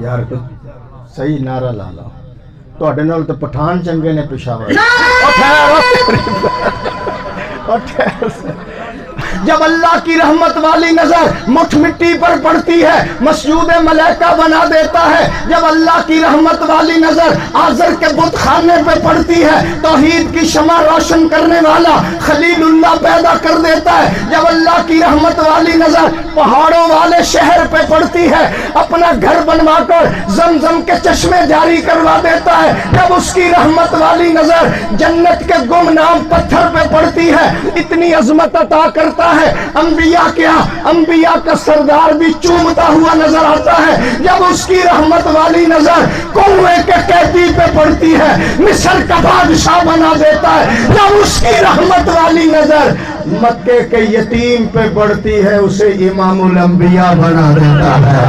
यार तो सही नारा ला लो ਤੁਹਾਡੇ ਨਾਲ तो पठान चंगे ने पेशावर। जब अल्लाह की रहमत वाली नजर मुठ मिट्टी पर पड़ती है मस्जूद मलाइका बना देता है। जब अल्लाह की रहमत वाली नजर आजर के बुत खाने पे पड़ती है तौहीद की शमा रोशन करने वाला खलीलुल्लाह पैदा कर देता है। जब अल्लाह की रहमत वाली नजर पहाड़ों वाले शहर पे पड़ती है अपना घर बनवाकर जमजम के चश्मे जारी करवा देता है। जब उसकी रहमत वाली नजर जन्नत के गुमनाम पत्थर पे पड़ती है इतनी अजमत अता करता है अंबिया क्या अंबिया का सरदार भी चूमता हुआ नजर आता है। जब उसकी रहमत वाली नजर कुएं के कैदी पे पड़ती है मिस्र का बादशाह बना देता है। जब उसकी रहमत वाली नजर मक्के के यतीम पे पड़ती है उसे इमामुल अंबिया बना देता है।